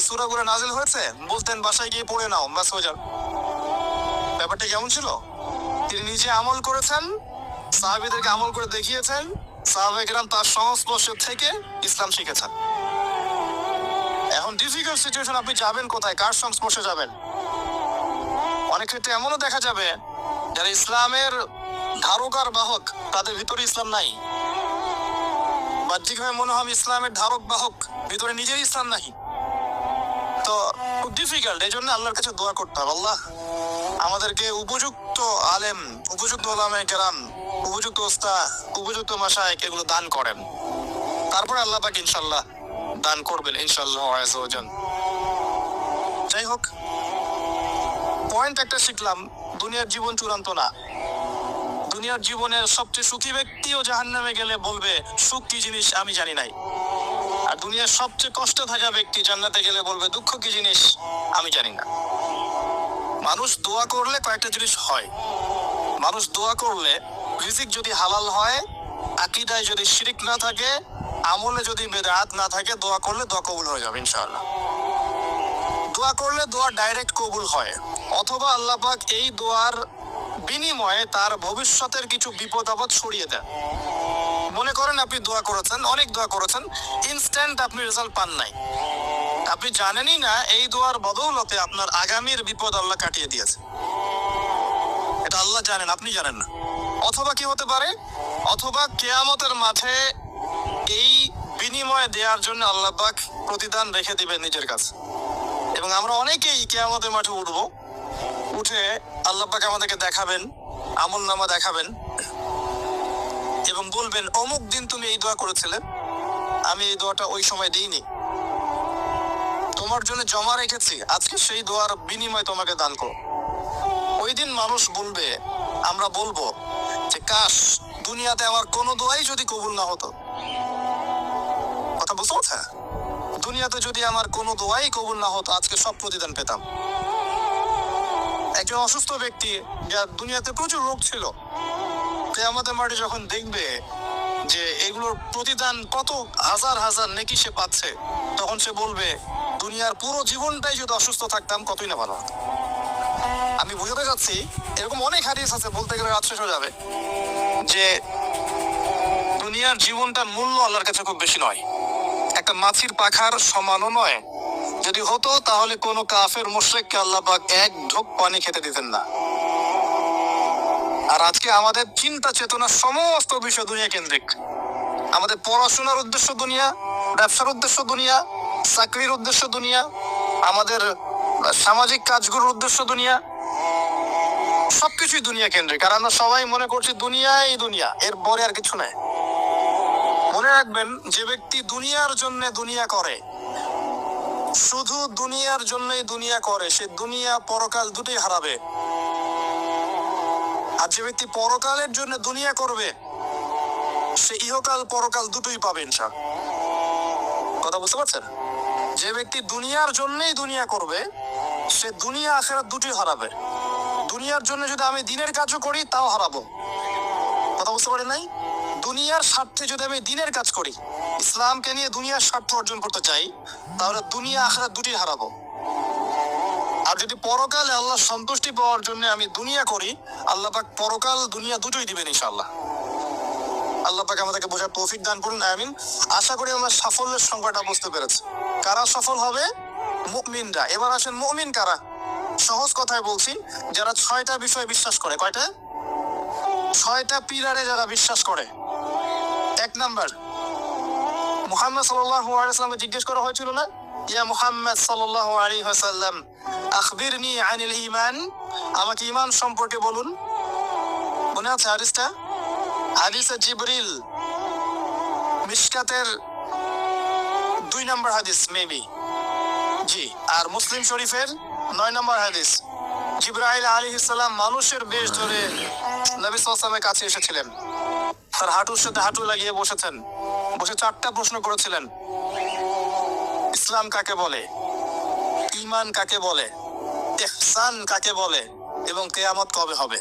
সূরাগুলো নাজিল হয়েছে, বলতেন বাসায় গিয়ে পড়ে নাও, বাস হয়ে যাবে। ব্যাপারটা কেমন ছিল? তিনি নিজে আমল করেছেন, সাহাবীদেরকে আমল করে দেখিয়েছেন, সাহাবায়ে কেরাম তার সংস্পর্শে থেকে ইসলাম শিখেছেন। এখন ডিফিকাল্ট সিচুয়েশন, আপনি যাবেন কোথায়, কার সংস্পর্শে যাবেন? অনেক ক্ষেত্রে এমনও দেখা যাবে যারা ইসলামের ধারক আর বাহক, তাদের ভিতরে ইসলাম নাই। বাহ্যিকভাবে মনে হয় ইসলামের ধারক বাহক, ভিতরে নিজের ইসলাম নাই। তো খুব ডিফিকাল্ট। এই জন্য আল্লাহর কাছে দোয়া করতে হবে, আল্লাহ আমাদেরকে উপযুক্ত আলেম, উপযুক্ত ওলামায়ে কেরাম, উপযুক্ত ওস্তাদ, উপযুক্ত মাশায়েখ এগুলো দান করেন। তারপরে আল্লাহ পাক ইনশাআল্লাহ দান করবেন ইনশাআল্লাহ আযজা ওয়া জাল। যাই হোক, পয়েন্ট একটা শিখলাম, দুনিয়ার জীবন চূড়ান্ত না। দুনিয়ার জীবনের সবচেয়ে সুখী ব্যক্তিও জাহান্নামে গেলে বলবে সুখ কি জিনিস আমি জানি নাই। আর দুনিয়ার সবচেয়ে কষ্টে থাকা ব্যক্তি জান্নাতে গেলে বলবে দুঃখ কি জিনিস আমি জানি না। মানুষ দোয়া করলে কয়েকটা জিনিস হয়। মানুষ দোয়া করলে রিজিক যদি হালাল হয়, আকীদায় যদি শিরক না থাকে, আমলে যদি বিদআত না থাকে, দোয়া করলে দোয়া কবুল হয়ে যাবে ইনশাআল্লাহ। দোয়া করলে দোয়া ডাইরেক্ট কবুল হয়, অথবা আল্লাহ পাক এই দোয়ার বিনিময়ে তার ভবিষ্যতের কিছু বিপদ আপদ সরিয়ে দেন। মনে করেন আপনি দোয়া করেছেন, অনেক দোয়া করেছেন, ইনস্ট্যান্ট আপনি রেজাল্ট পান নাই, আপনি জানেনই না এই দোয়ার বদৌলতে আপনার আগামীর বিপদ আল্লাহ কাটিয়ে দিয়েছে। এটা আল্লাহ জানেন, আপনি জানেন না। অথবা কি হতে পারে, অথবা কিয়ামতের মাঠে এই বিনিময় দেওয়ার জন্য আল্লাহ পাক প্রতিদান রেখে দিবেন নিজের কাছে। এবং আমরা অনেকেই কিয়ামতের মাঠে উঠবো, উঠে আল্লাহ পাক আমাদেরকে দেখাবেন, আমলনামা দেখাবেন এবং বলবেন অমুক দিন তুমি এই দোয়া করেছিলে, আমি এই দোয়াটা ওই সময় দিইনি, তোমার জন্য জমা রেখেছি, আজকে সেই দোয়ার বিনিময় তোমাকে দান করো। ওই দিন মানুষ বলবে, আমরা বলবো যে কাশ দুনিয়াতে আমার কোনো দোয়াই যদি কবুল না হতো। কথা বুঝতে পারছেন? দুনিয়াতে যদি আমার কোনো দোয়াই কবুল না হতো, আজকে সব প্রতিদান পেতাম। একজন অসুস্থ ব্যক্তি, যার দুনিয়াতে প্রচুর রোগ ছিল, কিয়ামতের মাঠে যখন দেখবে যে এগুলোর প্রতিদান কত হাজার হাজার নেকি সে পাচ্ছে, তখন সে বলবে দুনিয়ার পুরো জীবনটাই যদি অসুস্থ থাকতাম কতই না ভালো হতো। আমি বুঝতে যাচ্ছি, এরকম অনেক হাদিস আছে, বলতে গেলে রাত শেষ হয়ে যাবে, যে দুনিয়ার জীবনটার মূল্য আল্লাহর কাছে খুব বেশি নয়, একটা মাছির পাখার সমানও নয়। যদি হতো তাহলে কোনো কাফের মুশরিককে আল্লাহ পাক এক ঢোক পানি খেতে দিতেন না। আর আজকে আমাদের চিন্তা চেতনা সমস্ত বিষয় দুনিয়া কেন্দ্রিক। আমাদের পড়াশোনার উদ্দেশ্য দুনিয়া, ব্যবসার উদ্দেশ্য দুনিয়া, চাকরির উদ্দেশ্য দুনিয়া, আমাদের সামাজিক কাজগুলোর উদ্দেশ্য দুনিয়া, সবকিছুই দুনিয়া কেন্দ্রিক। আর আমরা সবাই মনে করছি দুনিয়াই দুনিয়া, এর পরে আর কিছু নাই। মনে রাখবেন, যে ব্যক্তি দুনিয়ার জন্য দুনিয়া করে, শুধু দুনিয়ার জন্যই দুনিয়া করে, সে দুনিয়া পরকাল দুটোই হারাবে। আর যে ব্যক্তি পরকালের জন্য দুনিয়া করবে, সে ইহকাল পরকাল দুটোই পাবে ইনশাআল্লাহ। কথা বুঝতে পারছেন? যে ব্যক্তি দুনিয়ার জন্যই দুনিয়া করবে, সে দুনিয়া আখিরাত দুটোই হারাবে। দুনিয়ার জন্য যদি আমি দিনের কাজও করি তাও হারাবো। কথা বুঝতে পারেন নাই? দুনিয়ার স্বার্থে যদি আমি দিনের কাজ করি, ইসলামকে নিয়ে দুনিয়ার স্বার্থ অর্জন করতে চাই, তাহলে দুনিয়া আখিরাত দুটোই হারাবো। আর যদি পরকালে আল্লাহ সন্তুষ্টি পাওয়ার জন্য আমি দুনিয়া করি, আল্লাহ পাক পরকাল দুনিয়া দুটোই দিবেন ইনশাআল্লাহ। আল্লাহ পাক আমাদেরকে বোঝার তৌফিক দান করুন, আমিন। আশা করি আমরা সাফল্যের সংজ্ঞাটা বুঝতে পেরেছি। কারা সফল হবে? মুমিনরা। এবার আসেন, মুমিন কারা? সহজ কথায় বলছি, যারা 6টা বিষয়ে বিশ্বাস করে। কয়টা? 6টা পিলারে যারা বিশ্বাস করে। 1 নাম্বার, মুহাম্মদ সাল্লাল্লাহু আলাইহি ওয়াসাল্লামকে জিজ্ঞেস করা হয়েছিল না, ইয়া মুহাম্মদ সাল্লাল্লাহু আলাইহি ওয়াসাল্লাম আখবিরনি আনিল ঈমান, আমাকে ঈমান সম্পর্কে বলুন। মনে আছে হাদিসটা? হাদিসে জিবরিল, মিশকাতের 2 নম্বর হাদিস মেবি, জি। আর মুসলিম শরীফের 9 নম্বর হাদিস। জিবরাইল আলাইহিস সালাম মানুষের বেশ ধরে নবী সাল্লাল্লাহু আলাইহি ওয়াসাল্লামের কাছে এসেছিলেন, তার হাঁটুর সাথে হাঁটু লাগিয়ে বসেছেন, বসে 4টা প্রশ্ন করেছিলেন। ইসলাম কাকে বলে, ঈমান কাকে বলে, ইহসান কাকে বলে এবং কিয়ামত কবে হবে।